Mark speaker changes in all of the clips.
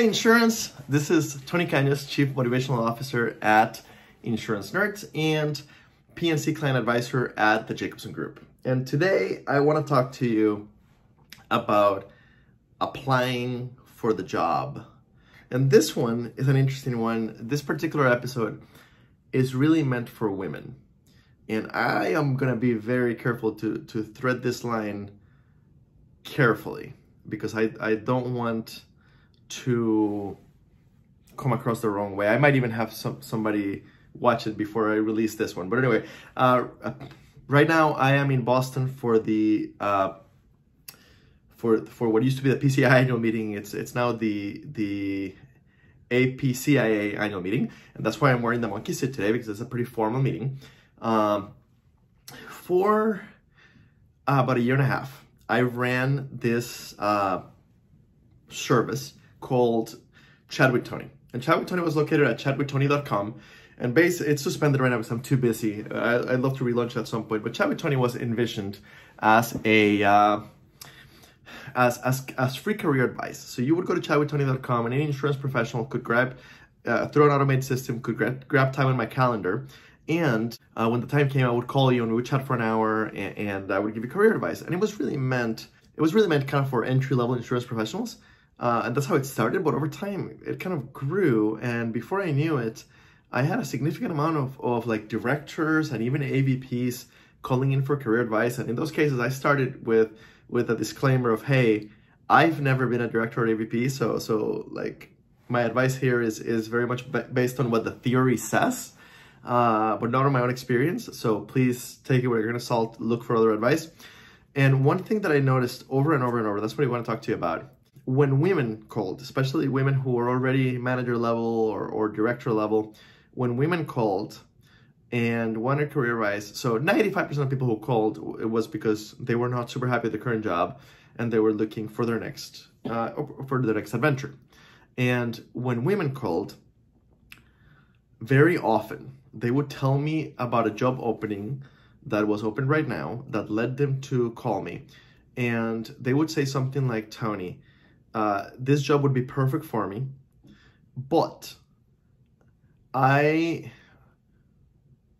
Speaker 1: Hey Insurance, this is Tony Cañas, Chief Motivational Officer at Insurance Nerds and PNC Client Advisor at the Jacobson Group. And today I want to talk to you about applying for the job. And this one is an interesting one. This particular episode is really meant for women. And I am going to be very careful to thread this line carefully because I don't want to come across the wrong way. I might even have somebody watch it before I release this one. But anyway, right now I am in Boston for the for what used to be the PCI annual meeting. It's now the APCIA annual meeting, and that's why I'm wearing the monkey suit today, because it's a pretty formal meeting. For about a year and a half, I ran this service called Chat with Tony. And Chat with Tony was located at chatwithtony.com. And it's suspended right now because I'm too busy. I'd love to relaunch at some point. But Chat with Tony was envisioned as a as free career advice. So you would go to chatwithtony.com and any insurance professional could grab, through an automated system, could grab time on my calendar. And when the time came, I would call you and we would chat for an hour and I would give you career advice. And it was really meant kind of for entry-level insurance professionals. And that's how it started, but over time it kind of grew, and before I knew it, I had a significant amount of like directors and even AVPs calling in for career advice. And in those cases, I started with a disclaimer of, hey, I've never been a director or AVP, so like my advice here is very much based on what the theory says, but not on my own experience. So please take it with a grain of salt, look for other advice. And one thing that I noticed over and over and over, that's what I want to talk to you about. When women called, especially women who are already manager level or director level, when women called and wanted career advice, so 95% of people who called, it was because they were not super happy with the current job and they were looking for their next adventure. And when women called, very often they would tell me about a job opening that was open right now that led them to call me. And they would say something like, Tony, this job would be perfect for me, but I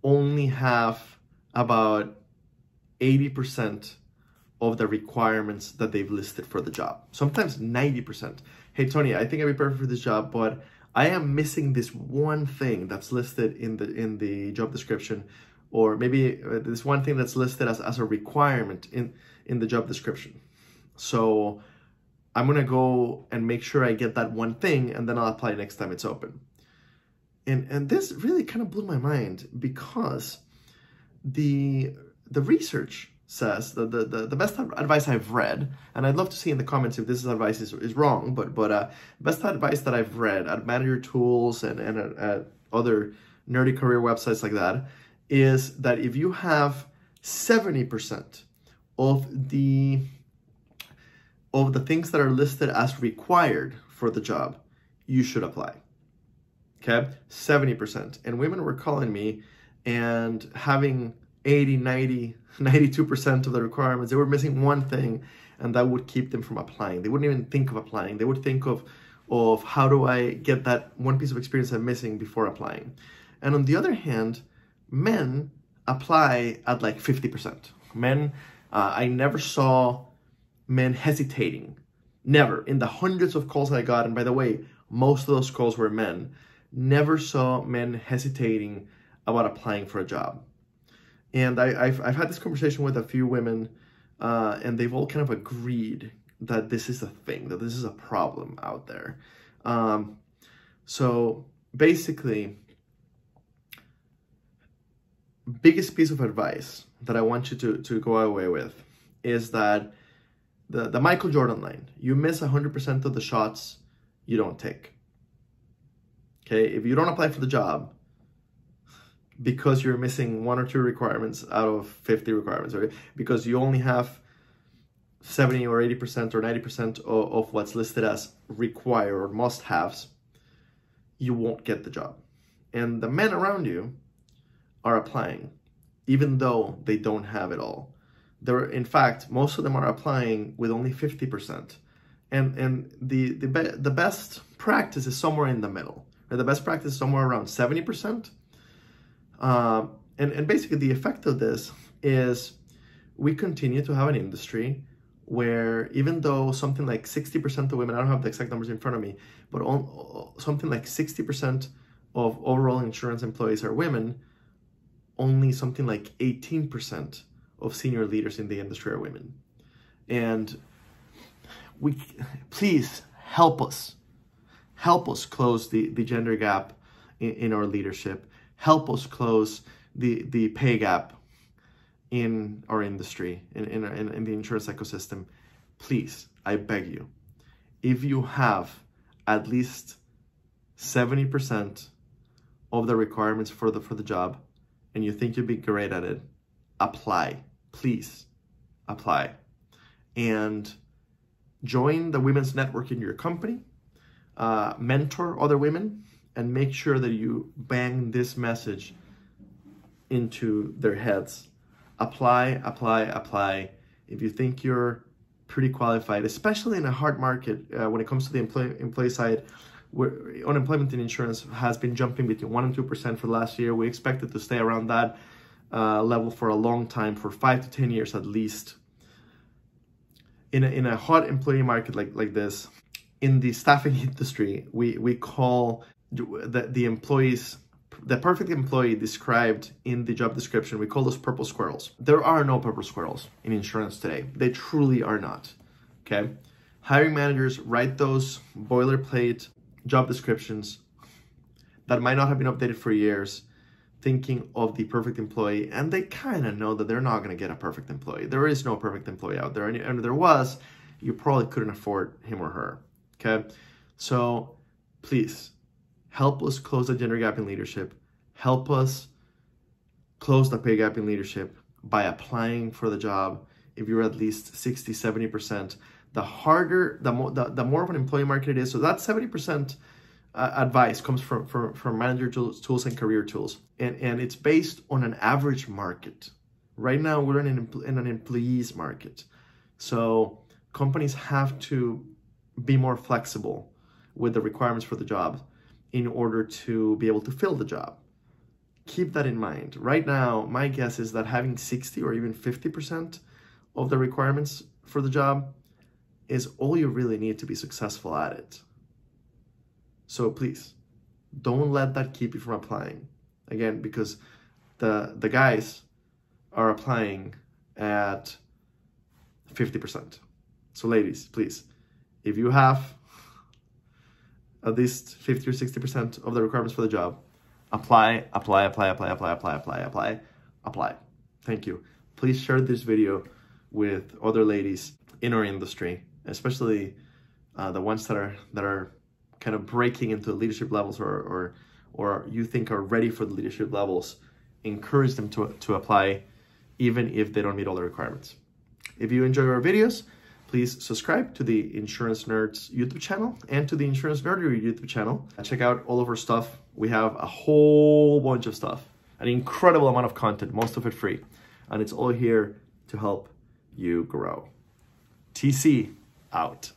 Speaker 1: only have about 80% of the requirements that they've listed for the job. Sometimes 90%. Hey, Tony, I think I'd be perfect for this job, but I am missing this one thing that's listed in the job description, or maybe this one thing that's listed as a requirement in the job description. So I'm going to go and make sure I get that one thing, and then I'll apply next time it's open. And this really kind of blew my mind, because the research says that the best advice I've read, and I'd love to see in the comments if this advice is wrong, but best advice that I've read at Manager Tools and at other nerdy career websites like that, is that if you have 70% of the things that are listed as required for the job, you should apply. Okay, 70%. And women were calling me and having 80, 90, 92% of the requirements. They were missing one thing, and that would keep them from applying. They wouldn't even think of applying. They would think of how do I get that one piece of experience I'm missing before applying. And on the other hand, men apply at like 50%. Men, I never saw men hesitating. Never. In the hundreds of calls I got, and by the way, most of those calls were men, never saw men hesitating about applying for a job. And I've had this conversation with a few women, and they've all kind of agreed that this is a thing, that this is a problem out there. So basically, biggest piece of advice that I want you to go away with is that the Michael Jordan line, you miss 100% of the shots you don't take. Okay, if you don't apply for the job because you're missing one or two requirements out of 50 requirements, okay, because you only have 70 or 80% or 90% of what's listed as required or must-haves, you won't get the job. And the men around you are applying, even though they don't have it all. In fact, most of them are applying with only 50%. And the best practice is somewhere in the middle. Right? The best practice is somewhere around 70%. And basically the effect of this is we continue to have an industry where even though something like 60% of women, I don't have the exact numbers in front of me, but something like 60% of overall insurance employees are women, only something like 18% of senior leaders in the industry are women. And please help us close the gender gap in our leadership. Help us close the pay gap in our industry, in the insurance ecosystem. Please, I beg you, if you have at least 70% of the requirements for the job and you think you'd be great at it, apply. Please apply. And join the women's network in your company, mentor other women, and make sure that you bang this message into their heads. Apply, apply, apply. If you think you're pretty qualified, especially in a hard market when it comes to the employee side, where unemployment in insurance has been jumping between 1% and 2% for the last year. We expect it to stay around that level for a long time, for 5 to 10 years at least. In a hot employee market like this, in the staffing industry, we call the employees, the perfect employee described in the job description, we call those purple squirrels. There are no purple squirrels in insurance today. They truly are not, okay? Hiring managers write those boilerplate job descriptions that might not have been updated for years, thinking of the perfect employee, and they kind of know that they're not going to get a perfect employee. There is no perfect employee out there, and if there was, you probably couldn't afford him or her, okay? So please, help us close the gender gap in leadership. Help us close the pay gap in leadership by applying for the job. If you're at least 60, 70%, the harder, the more of an employee market it is. So that 70% advice comes from manager tools and career tools. And it's based on an average market. Right now, we're in an employees market. So companies have to be more flexible with the requirements for the job in order to be able to fill the job. Keep that in mind. Right now, my guess is that having 60 or even 50% of the requirements for the job is all you really need to be successful at it. So please, don't let that keep you from applying. Again, because the guys are applying at 50%. So ladies, please, if you have at least 50 or 60% of the requirements for the job, apply, apply, apply, apply, apply, apply, apply, apply, apply. Thank you. Please share this video with other ladies in our industry, especially the ones that are kind of breaking into leadership levels or you think are ready for the leadership levels. Encourage them to apply, even if they don't meet all the requirements. If you enjoy our videos, please subscribe to the Insurance Nerds YouTube channel and to the Insurance Nerdery YouTube channel. Check out all of our stuff. We have a whole bunch of stuff, an incredible amount of content, most of it free. And it's all here to help you grow. TC out.